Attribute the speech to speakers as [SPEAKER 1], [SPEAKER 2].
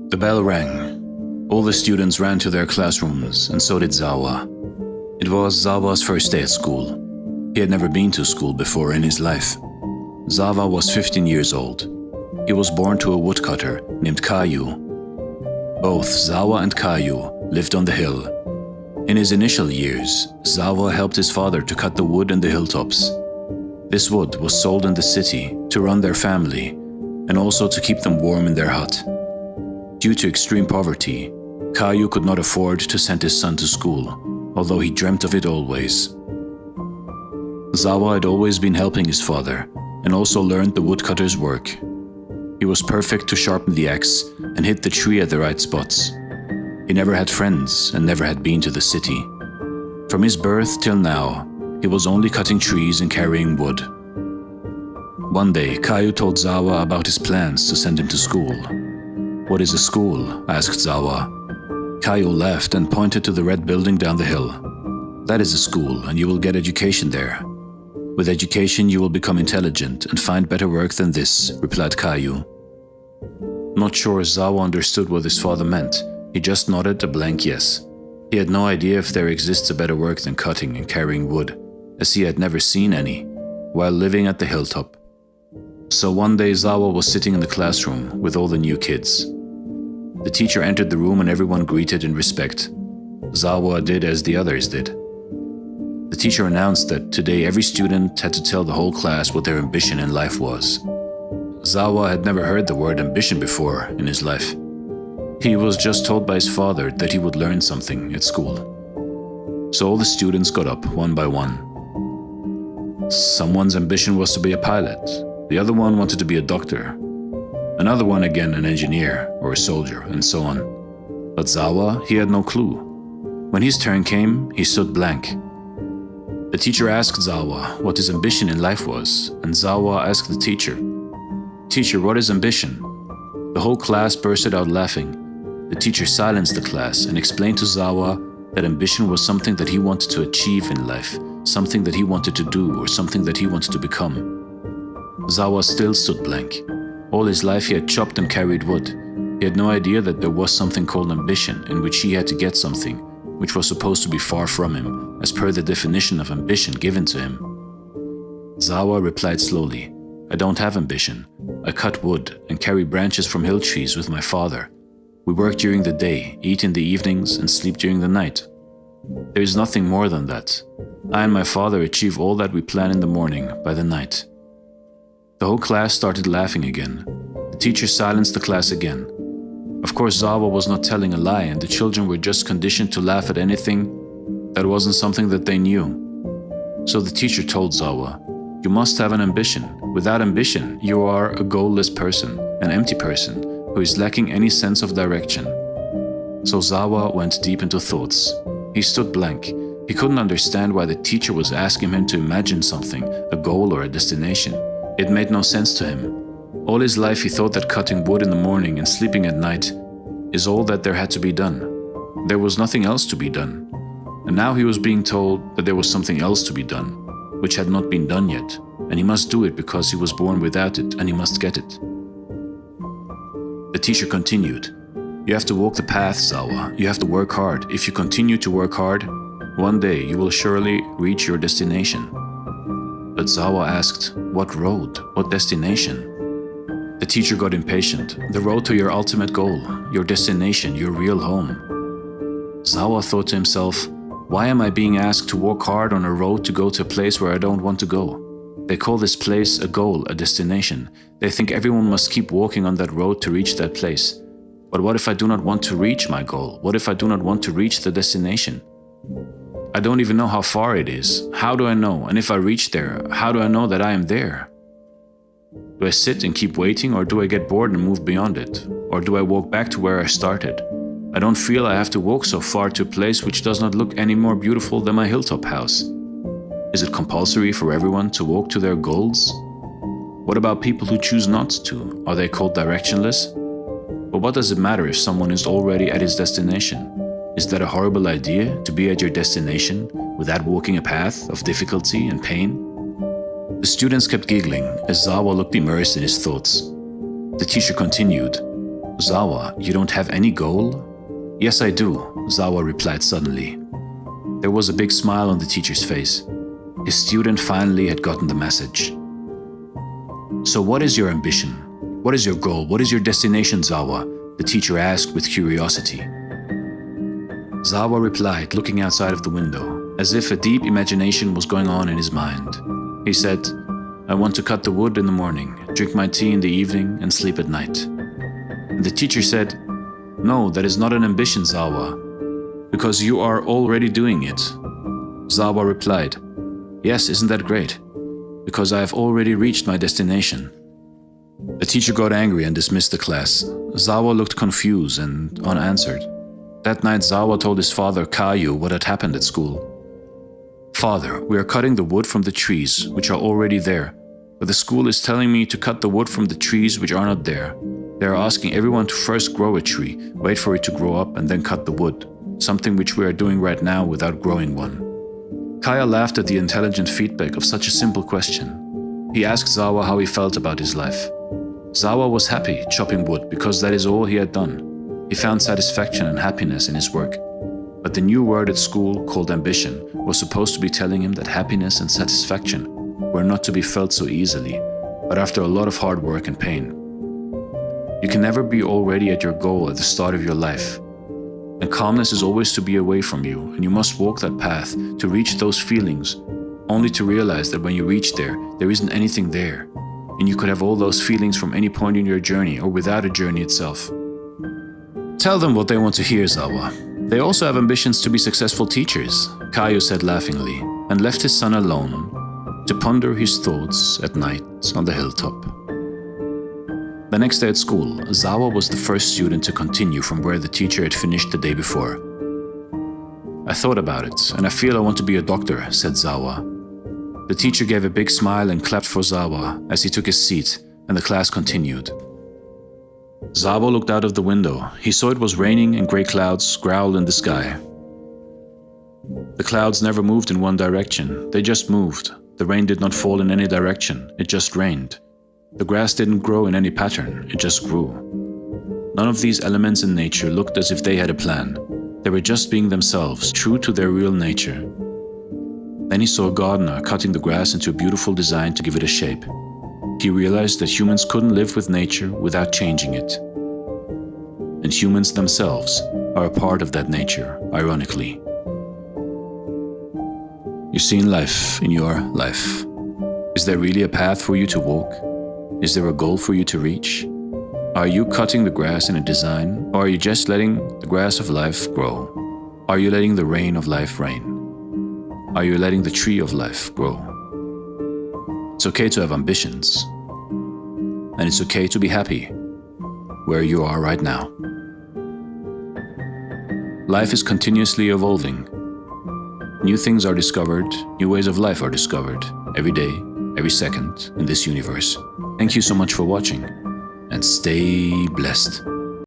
[SPEAKER 1] The bell rang. All the students ran to their classrooms, and so did Zawa. It was Zawa's first day at school. He had never been to school before in his life. Zawa was 15 years old. He was born to a woodcutter named Caillou. Both Zawa and Caillou lived on the hill. In his initial years, Zawa helped his father to cut the wood in the hilltops. This wood was sold in the city to run their family and also to keep them warm in their hut. Due to extreme poverty, Caillou could not afford to send his son to school, although he dreamt of it always. Zawa had always been helping his father and also learned the woodcutter's work. He was perfect to sharpen the axe and hit the tree at the right spots. He never had friends and never had been to the city. From his birth till now, he was only cutting trees and carrying wood. One day, Caillou told Zawa about his plans to send him to school. "What is a school?" asked Zawa. Caillou laughed and pointed to the red building down the hill. "That is a school, and you will get education there. With education, you will become intelligent and find better work than this," replied Caillou. Not sure Zawa understood what his father meant. He just nodded a blank yes. He had no idea if there exists a better work than cutting and carrying wood, as he had never seen any, while living at the hilltop. So one day Zawa was sitting in the classroom with all the new kids. The teacher entered the room and everyone greeted in respect. Zawa did as the others did. The teacher announced that today every student had to tell the whole class what their ambition in life was. Zawa had never heard the word ambition before in his life. He was just told by his father that he would learn something at school. So all the students got up one by one. Someone's ambition was to be a pilot. The other one wanted to be a doctor. Another one again an engineer or a soldier, and so on. But Zawa, he had no clue. When his turn came, he stood blank. The teacher asked Zawa what his ambition in life was, and Zawa asked the teacher, "Teacher, what is ambition?" The whole class bursted out laughing. The teacher silenced the class and explained to Zawa that ambition was something that he wanted to achieve in life, something that he wanted to do, or something that he wanted to become. Zawa still stood blank. All his life he had chopped and carried wood. He had no idea that there was something called ambition, in which he had to get something, which was supposed to be far from him, as per the definition of ambition given to him. Zawa replied slowly, "I don't have ambition. I cut wood and carry branches from hill trees with my father. We work during the day, eat in the evenings, and sleep during the night. There is nothing more than that. I and my father achieve all that we plan in the morning by the night." The whole class started laughing again. The teacher silenced the class again. Of course, Zawa was not telling a lie, and the children were just conditioned to laugh at anything that wasn't something that they knew. So the teacher told Zawa, "You must have an ambition. Without ambition, you are a goalless person, an empty person, who is lacking any sense of direction." So Zawa went deep into thoughts. He stood blank. He couldn't understand why the teacher was asking him to imagine something, a goal or a destination. It made no sense to him. All his life he thought that cutting wood in the morning and sleeping at night is all that there had to be done. There was nothing else to be done. And now he was being told that there was something else to be done, which had not been done yet, and he must do it because he was born without it and he must get it. The teacher continued, "You have to walk the path, Zawa. You have to work hard. If you continue to work hard, one day you will surely reach your destination." But Zawa asked, "What road? What destination?" The teacher got impatient. "The road to your ultimate goal, your destination, your real home." Zawa thought to himself, "Why am I being asked to walk hard on a road to go to a place where I don't want to go? They call this place a goal, a destination. They think everyone must keep walking on that road to reach that place. But what if I do not want to reach my goal? What if I do not want to reach the destination? I don't even know how far it is. How do I know? And if I reach there, how do I know that I am there? Do I sit and keep waiting, or do I get bored and move beyond it? Or do I walk back to where I started? I don't feel I have to walk so far to a place which does not look any more beautiful than my hilltop house. Is it compulsory for everyone to walk to their goals? What about people who choose not to? Are they called directionless? But what does it matter if someone is already at his destination? Is that a horrible idea, to be at your destination without walking a path of difficulty and pain? The students kept giggling as Zawa looked immersed in his thoughts. The teacher continued, "Zawa, you don't have any goal?" "Yes, I do," Zawa replied suddenly. There was a big smile on the teacher's face. His student finally had gotten the message. "So what is your ambition? What is your goal? What is your destination, Zawa?" the teacher asked with curiosity. Zawa replied, looking outside of the window, as if a deep imagination was going on in his mind. He said, "I want to cut the wood in the morning, drink my tea in the evening, and sleep at night." And the teacher said, "No, that is not an ambition, Zawa, because you are already doing it." Zawa replied, "Yes, isn't that great? Because I have already reached my destination." The teacher got angry and dismissed the class. Zawa looked confused and unanswered. That night, Zawa told his father, Kayu, what had happened at school. "Father, we are cutting the wood from the trees, which are already there, but the school is telling me to cut the wood from the trees which are not there. They are asking everyone to first grow a tree, wait for it to grow up, and then cut the wood, something which we are doing right now without growing one." Kaya laughed at the intelligent feedback of such a simple question. He asked Zawa how he felt about his life. Zawa was happy chopping wood because that is all he had done. He found satisfaction and happiness in his work. But the new word at school, called ambition, was supposed to be telling him that happiness and satisfaction were not to be felt so easily, but after a lot of hard work and pain. You can never be already at your goal at the start of your life. And calmness is always to be away from you, and you must walk that path to reach those feelings, only to realize that when you reach there, there isn't anything there, and you could have all those feelings from any point in your journey or without a journey itself. Tell them what they want to hear, Zawa. They also have ambitions to be successful teachers, Kayo said laughingly, and left his son alone to ponder his thoughts at night on the hilltop. The next day at school, Zawa was the first student to continue from where the teacher had finished the day before. "I thought about it, and I feel I want to be a doctor," said Zawa. The teacher gave a big smile and clapped for Zawa as he took his seat, and the class continued. Zawa looked out of the window. He saw it was raining and grey clouds growled in the sky. The clouds never moved in one direction, they just moved. The rain did not fall in any direction, it just rained. The grass didn't grow in any pattern, it just grew. None of these elements in nature looked as if they had a plan. They were just being themselves, true to their real nature. Then he saw a gardener cutting the grass into a beautiful design to give it a shape. He realized that humans couldn't live with nature without changing it. And humans themselves are a part of that nature, ironically. You see in life, in your life, is there really a path for you to walk? Is there a goal for you to reach? Are you cutting the grass in a design, or are you just letting the grass of life grow? Are you letting the rain of life rain? Are you letting the tree of life grow? It's okay to have ambitions, and it's okay to be happy where you are right now. Life is continuously evolving. New things are discovered, new ways of life are discovered every day, every second in this universe. Thank you so much for watching, and stay blessed.